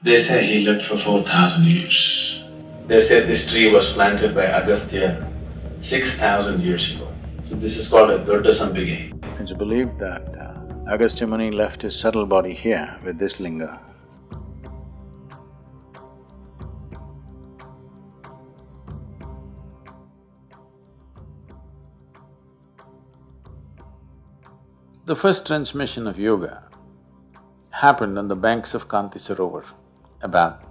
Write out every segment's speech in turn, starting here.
They say he lived for 4,000 years. They say this tree was planted by Agastya 6,000 years ago. So this is called as Dodda. It's believed that Agastya Muni left his subtle body here with this linga. The first transmission of yoga happened on the banks of Kanti Sarovar, about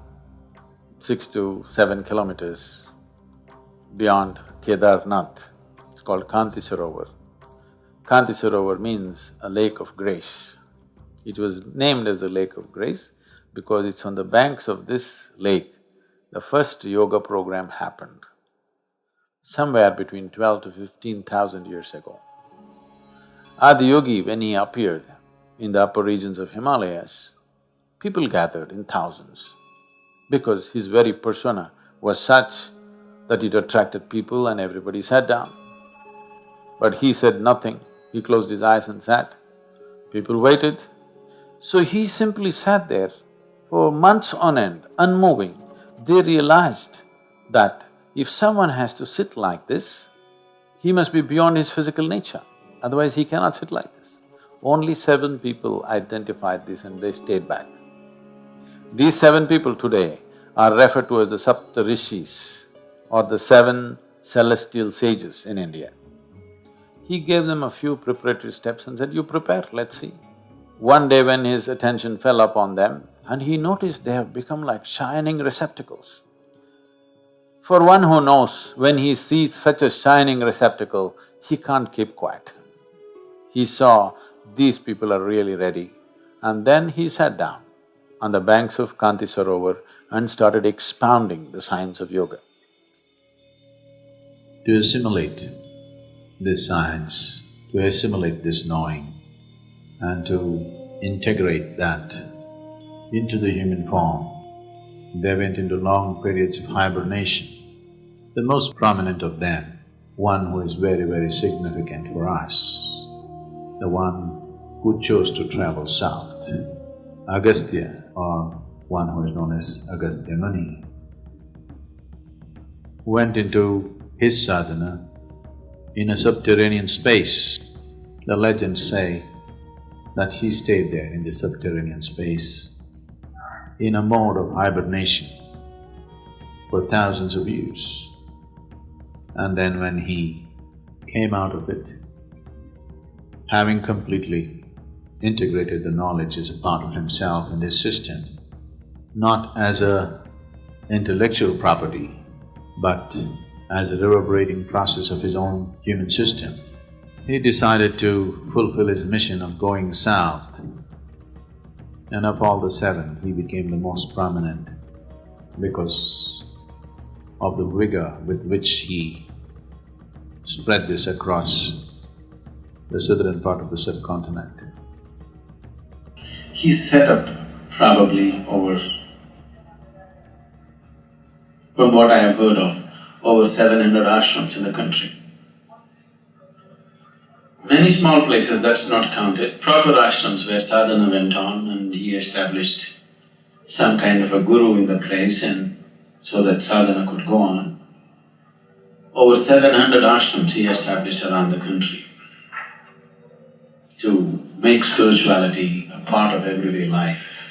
6 to 7 kilometers beyond Kedarnath. It's called Kanti Sarovar. Kanti Sarovar means a lake of grace. It was named as the lake of grace because it's on the banks of this lake the first yoga program happened, somewhere between 12 to 15,000 years ago. Adi Yogi, when he appeared in the upper regions of Himalayas, people gathered in thousands because his very persona was such that it attracted people and everybody sat down. But he said nothing, he closed his eyes and sat. People waited. So he simply sat there for months on end, unmoving. They realized that if someone has to sit like this, he must be beyond his physical nature, otherwise he cannot sit like this. Only 7 people identified this and they stayed back. These 7 people today are referred to as the Saptarishis or the 7 celestial sages in India. He gave them a few preparatory steps and said, you prepare, let's see. One day when his attention fell upon them and he noticed they have become like shining receptacles. For one who knows, when he sees such a shining receptacle, he can't keep quiet. He saw these people are really ready and then he sat down on the banks of Kanti Sarovar and started expounding the science of yoga. To assimilate this science, to assimilate this knowing and to integrate that into the human form, they went into long periods of hibernation. The most prominent of them, one who is very, very significant for us, the one who chose to travel south, Agastya, or one who is known as Agastya Muni, went into his sadhana in a subterranean space. The legends say that he stayed there in the subterranean space in a mode of hibernation for thousands of years. And then when he came out of it, having completely integrated the knowledge as a part of himself and his system, not as a intellectual property, but as a reverberating process of his own human system, he decided to fulfill his mission of going south. And of all the 7, he became the most prominent because of the vigor with which he spread this across the southern part of the subcontinent. He set up probably over, from what I have heard of, over 700 ashrams in the country. Many small places, that's not counted, proper ashrams where sadhana went on and he established some kind of a guru in the place and so that sadhana could go on. Over 700 ashrams he established around the country to make spirituality a part of everyday life.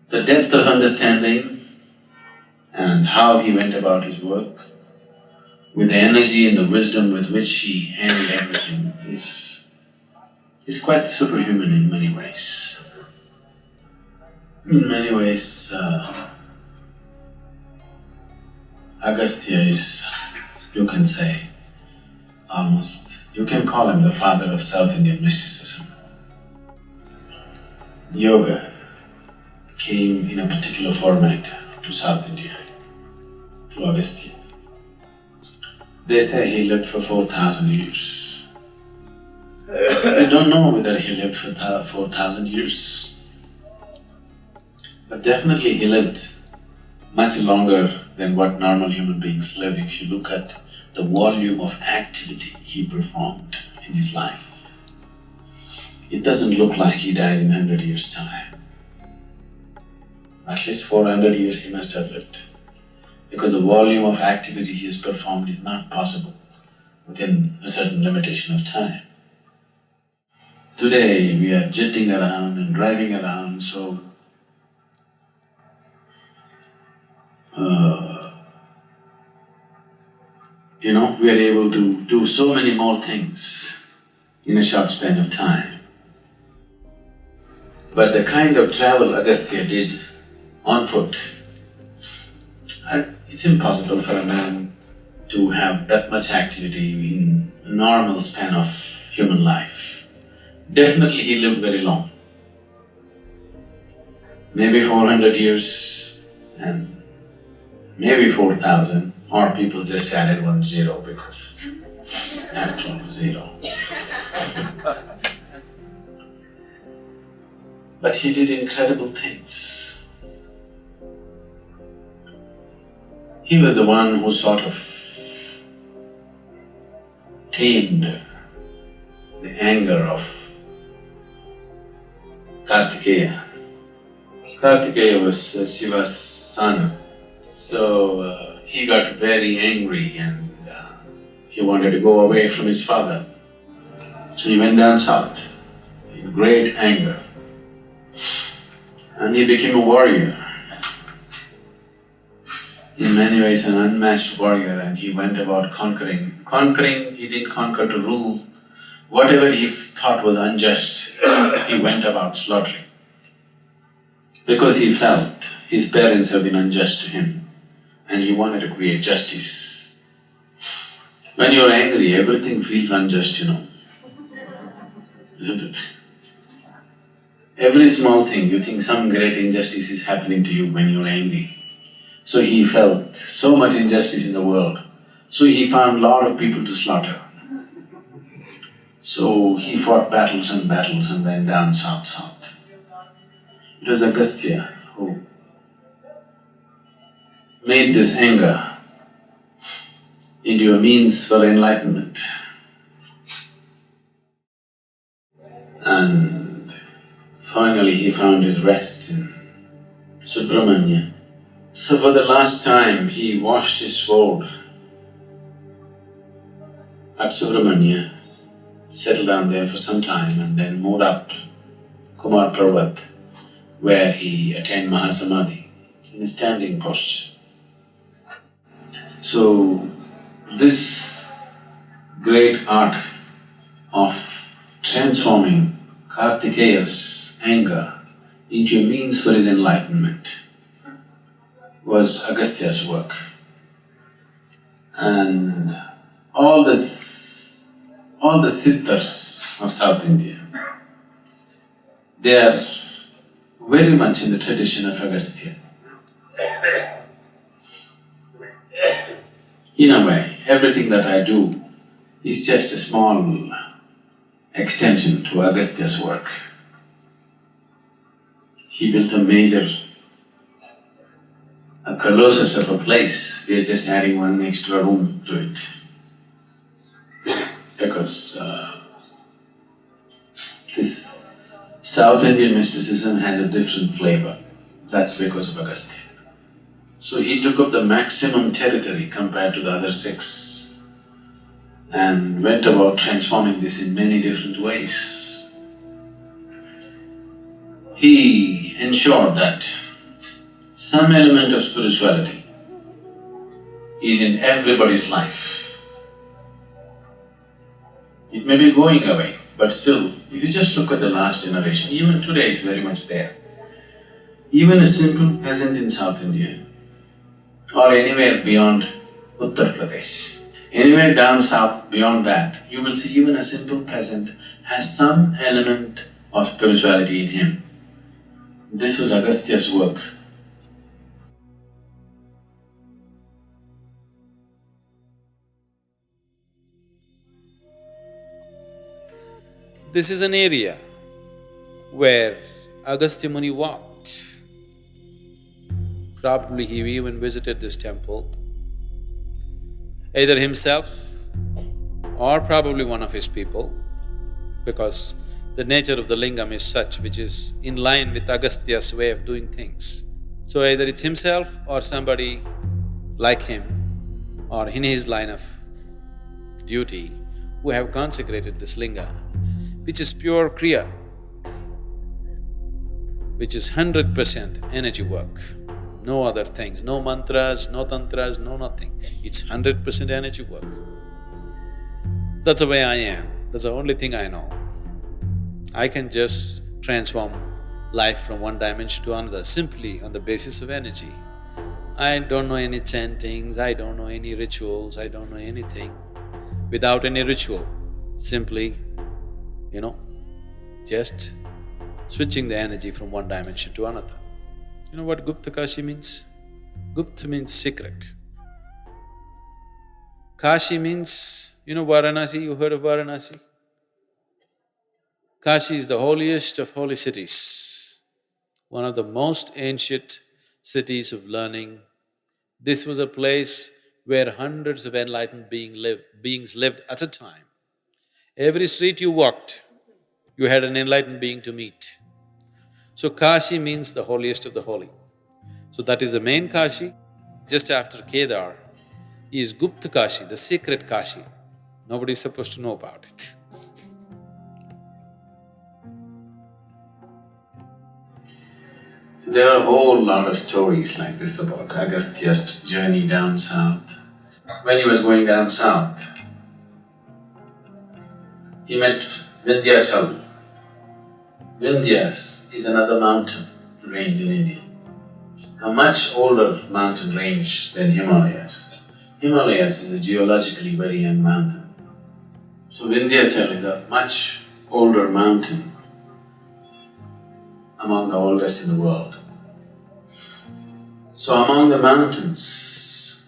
The depth of understanding and how he went about his work, with the energy and the wisdom with which he handled everything is quite superhuman in many ways. In many ways, Agastya is, you can say, you can call him the father of South Indian mysticism. Yoga came in a particular format to South India, to Agastya. They say he lived for 4,000 years. I don't know whether he lived for 4,000 years, but definitely he lived much longer than what normal human beings live if you look at the volume of activity he performed in his life. It doesn't look like he died in 100 years' time. At least 400 years he must have lived, because the volume of activity he has performed is not possible within a certain limitation of time. Today we are jetting around and driving around, so we are able to do so many more things in a short span of time. But the kind of travel Agastya did on foot, it's impossible for a man to have that much activity in a normal span of human life. Definitely he lived very long, maybe 400 years and maybe 4,000, or people just added 1 zero because actual zero. But he did incredible things. He was the one who sort of tamed the anger of Kartikeya. Kartikeya was Shiva's son, so he got very angry and he wanted to go away from his father. So he went down south in great anger and he became a warrior. In many ways an unmatched warrior, and he went about conquering. Conquering, he didn't conquer to rule. Whatever he thought was unjust, he went about slaughtering. Because he felt his parents have been unjust to him and he wanted to create justice. When you're angry, everything feels unjust, isn't it? Every small thing, you think some great injustice is happening to you when you're angry. So he felt so much injustice in the world, so he found a lot of people to slaughter. So he fought battles and battles and went down south. It was Agastya who made this anger into a means for enlightenment. And finally he found his rest in Subramanya. So for the last time he washed his sword at Subramanya, settled down there for some time and then moved up Kumar Parvat, where he attained Mahasamadhi in a standing posture. So this great art of transforming Kartikeya's anger into a means for his enlightenment was Agastya's work. And all the siddhas of South India, they are very much in the tradition of Agastya. In a way, everything that I do is just a small extension to Agastya's work. He built a colossus of a place, we are just adding one extra room to it. Because this South Indian mysticism has a different flavor, that's because of Agastya. So he took up the maximum territory compared to the other six and went about transforming this in many different ways. He ensured that some element of spirituality is in everybody's life. It may be going away, but still, if you just look at the last generation, even today it's very much there. Even a simple peasant in South India or anywhere beyond Uttar Pradesh, anywhere down south beyond that, you will see even a simple peasant has some element of spirituality in him. This was Agastya's work. This is an area where Agastya Muni walked. Probably he even visited this temple, either himself or probably one of his people, because the nature of the lingam is such which is in line with Agastya's way of doing things. So either it's himself or somebody like him or in his line of duty who have consecrated this linga, which is pure kriya, which is 100% energy work. No other things, no mantras, no tantras, no nothing. It's 100% energy work. That's the way I am, that's the only thing I know. I can just transform life from one dimension to another simply on the basis of energy. I don't know any chantings, I don't know any rituals, I don't know anything. Without any ritual, simply, just switching the energy from one dimension to another. You know what Gupta Kashi means? Gupta means secret. Kashi means, Varanasi, you heard of Varanasi? Kashi is the holiest of holy cities, one of the most ancient cities of learning. This was a place where hundreds of enlightened beings lived at a time. Every street you walked, you had an enlightened being to meet. So Kashi means the holiest of the holy. So that is the main Kashi. Just after Kedar is Gupta Kashi, the secret Kashi. Nobody is supposed to know about it. There are a whole lot of stories like this about Agastya's journey down south. When he was going down south, he met Vindhyachal. Vindhyas is another mountain range in India, a much older mountain range than Himalayas. Himalayas is a geologically very young mountain. So Vindhyachal is a much older mountain, among the oldest in the world. So among the mountains,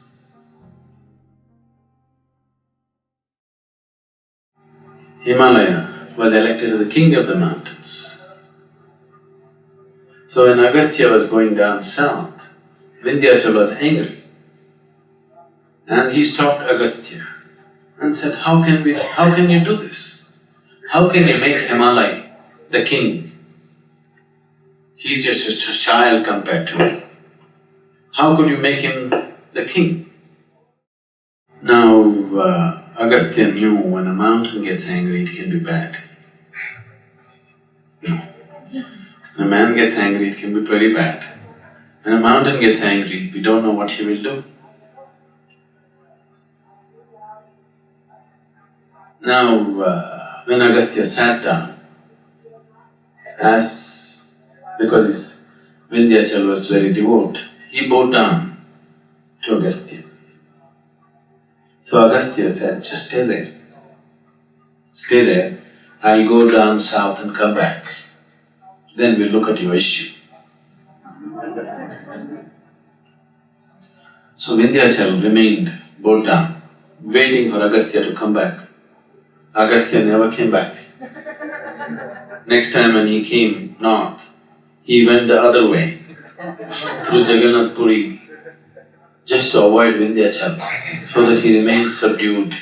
Himalaya was elected as the king of the mountains. So when Agastya was going down south, Vindhyachal was angry and he stopped Agastya and said, how can you do this? How can you make Himalaya the king? He's just a child compared to me. How could you make him the king? Now, Agastya knew when a mountain gets angry, it can be bad. When a man gets angry, it can be pretty bad. When a mountain gets angry, we don't know what he will do. Now, when Agastya sat down, because Vindhyachal was very devout, he bowed down to Agastya. So Agastya said, just stay there. Stay there, I'll go down south and come back. Then we'll look at your issue. So Vindhyachal remained bowed down, waiting for Agastya to come back. Agastya never came back. Next time when he came north, he went the other way, through Jagannath Puri, just to avoid Vindhyachal, so that he remains subdued,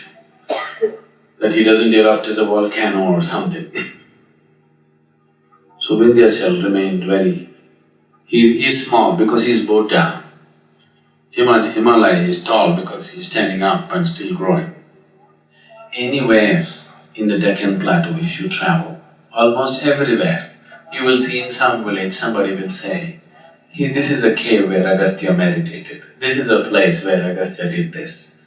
that he doesn't erupt as a volcano or something. So Vindhyachal remained he is small because he's bowed down. Himalaya is tall because he's standing up and still growing. Anywhere in the Deccan Plateau if you travel, almost everywhere, you will see in some village somebody will say, this is a cave where Agastya meditated, this is a place where Agastya did this.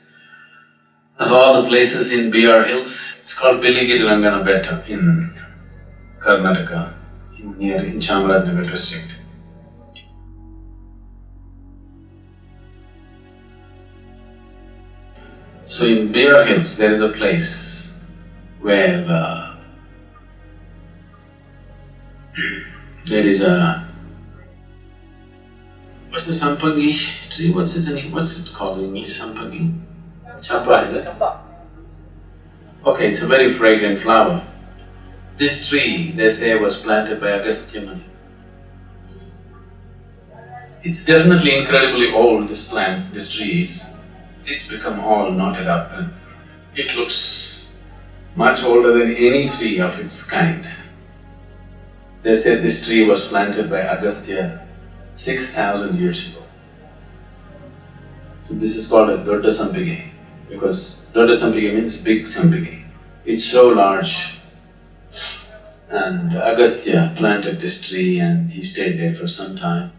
Of all the places in BR Hills, it's called Piligiri Rangana Betta in Karnataka, in Chamarajanagar district. So in BR Hills, there is a place where there is a… what's the sampangi tree? What's it called in English? Sampangi? Champa, is it? Champa. Okay, it's a very fragrant flower. This tree, they say, was planted by Agastya Muni. It's definitely incredibly old, this tree is. It's become all knotted up and it looks much older than any tree of its kind. They said this tree was planted by Agastya 6,000 years ago. So this is called as Dodda Sampige, because Dodda Sampige means big Sampige. It's so large. And Agastya planted this tree and he stayed there for some time.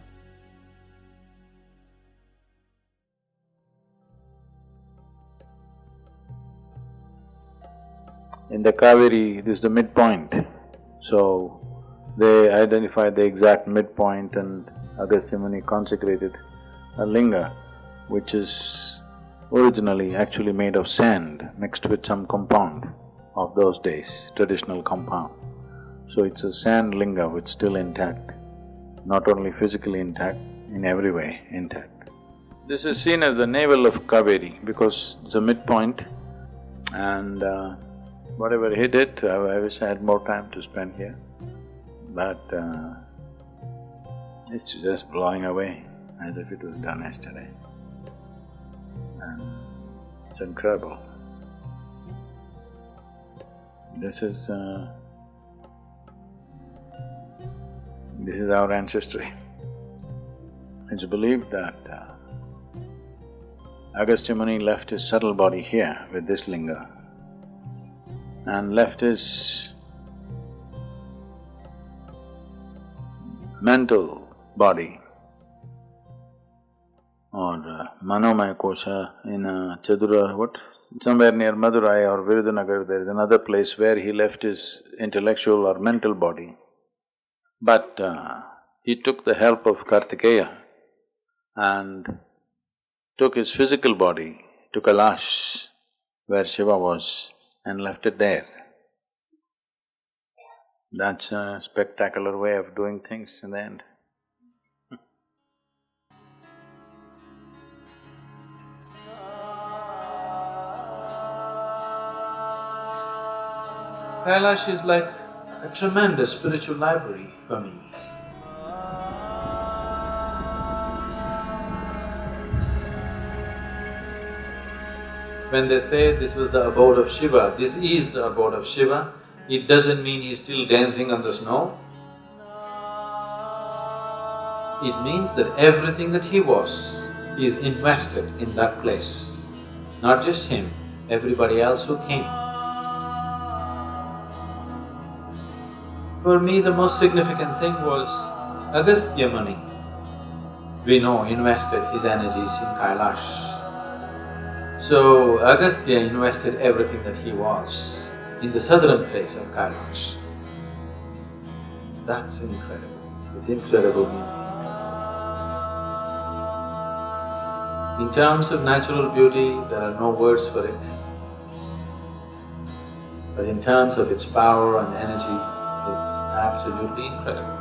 In the Kaveri, this is the midpoint. So, they identified the exact midpoint and Agastya Muni consecrated a linga which is originally actually made of sand mixed with some compound of those days, traditional compound. So it's a sand linga which is still intact, not only physically intact, in every way intact. This is seen as the navel of Kaveri because it's a midpoint and whatever he did, I wish I had more time to spend here, but it's just blowing away as if it was done yesterday. And it's incredible. This is our ancestry. It's believed that Agastya Muni left his subtle body here with this linga and left his mental body or Manomaya Kosha in Chadura, what? Somewhere near Madurai or Virudhunagar, there is another place where he left his intellectual or mental body. But he took the help of Kartikeya and took his physical body to Kailash, where Shiva was, and left it there. That's a spectacular way of doing things in the end. Kailash is like a tremendous spiritual library for me. When they say this was the abode of Shiva, this is the abode of Shiva, it doesn't mean he's still dancing on the snow. It means that everything that he was is invested in that place. Not just him, everybody else who came. For me, the most significant thing was Agastya Muni. We know invested his energies in Kailash. So, Agastya invested everything that he was in the southern face of Kailash. That's incredible. This incredible means incredible. In terms of natural beauty, there are no words for it. But in terms of its power and energy, it's absolutely incredible.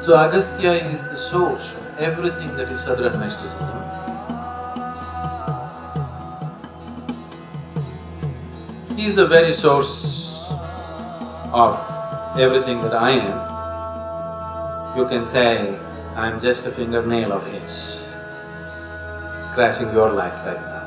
So Agastya is the source of everything that is southern mysticism. He is the very source of everything that I am. You can say, I'm just a fingernail of his, scratching your life right now.